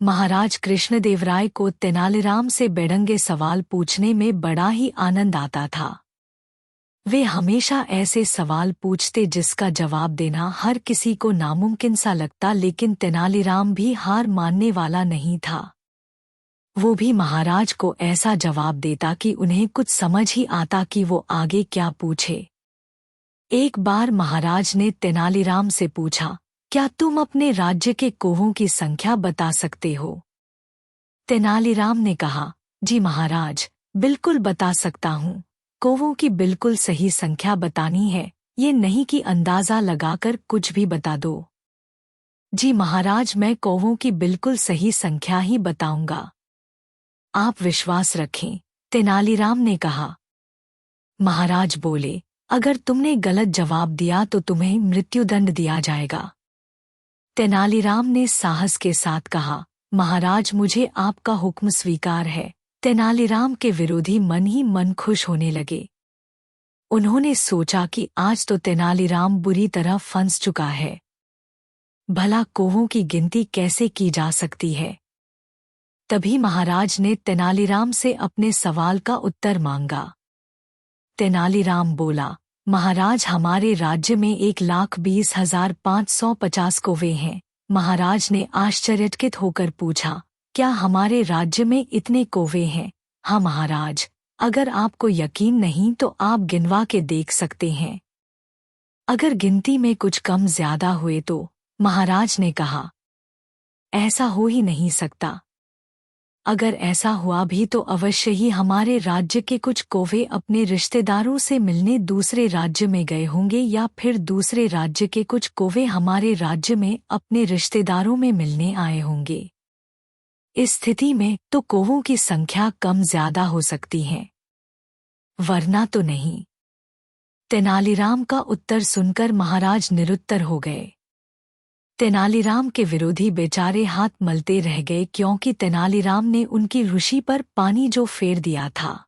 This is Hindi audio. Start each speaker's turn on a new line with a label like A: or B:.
A: महाराज कृष्णदेवराय को तेनालीराम से बेढंगे सवाल पूछने में बड़ा ही आनंद आता था। वे हमेशा ऐसे सवाल पूछते जिसका जवाब देना हर किसी को नामुमकिन सा लगता, लेकिन तेनालीराम भी हार मानने वाला नहीं था। वो भी महाराज को ऐसा जवाब देता कि उन्हें कुछ समझ ही आता कि वो आगे क्या पूछे। एक बार महाराज ने तेनालीराम से पूछा, क्या तुम अपने राज्य के कौवों की संख्या बता सकते हो? तेनालीराम ने कहा, जी महाराज, बिल्कुल बता सकता हूँ। कौवों की बिल्कुल सही संख्या बतानी है, ये नहीं कि अंदाजा लगाकर कुछ भी बता दो। जी महाराज, मैं कौवों की बिल्कुल सही संख्या ही बताऊंगा। आप विश्वास रखें, तेनालीराम ने कहा। महाराज बोले, अगर तुमने गलत जवाब दिया तो तुम्हें मृत्युदंड दिया जाएगा। तेनालीराम ने साहस के साथ कहा, महाराज, मुझे आपका हुक्म स्वीकार है। तेनालीराम के विरोधी मन ही मन खुश होने लगे। उन्होंने सोचा कि आज तो तेनालीराम बुरी तरह फंस चुका है। भला कौवों की गिनती कैसे की जा सकती है? तभी महाराज ने तेनालीराम से अपने सवाल का उत्तर मांगा। तेनालीराम बोला, महाराज, हमारे राज्य में 1,20,550 कौवे हैं। महाराज ने आश्चर्यचकित होकर पूछा, क्या हमारे राज्य में इतने कौवे हैं? हाँ महाराज, अगर आपको यकीन नहीं तो आप गिनवा के देख सकते हैं। अगर गिनती में कुछ कम ज्यादा हुए तो? महाराज ने कहा, ऐसा हो ही नहीं सकता। अगर ऐसा हुआ भी तो अवश्य ही हमारे राज्य के कुछ कौवे अपने रिश्तेदारों से मिलने दूसरे राज्य में गए होंगे, या फिर दूसरे राज्य के कुछ कौवे हमारे राज्य में अपने रिश्तेदारों में मिलने आए होंगे। इस स्थिति में तो कौवों की संख्या कम ज्यादा हो सकती है, वरना तो नहीं। तेनालीराम का उत्तर सुनकर महाराज निरुत्तर हो गए। तेनालीराम के विरोधी बेचारे हाथ मलते रह गए, क्योंकि तेनालीराम ने उनकी रुचि पर पानी जो फेर दिया था।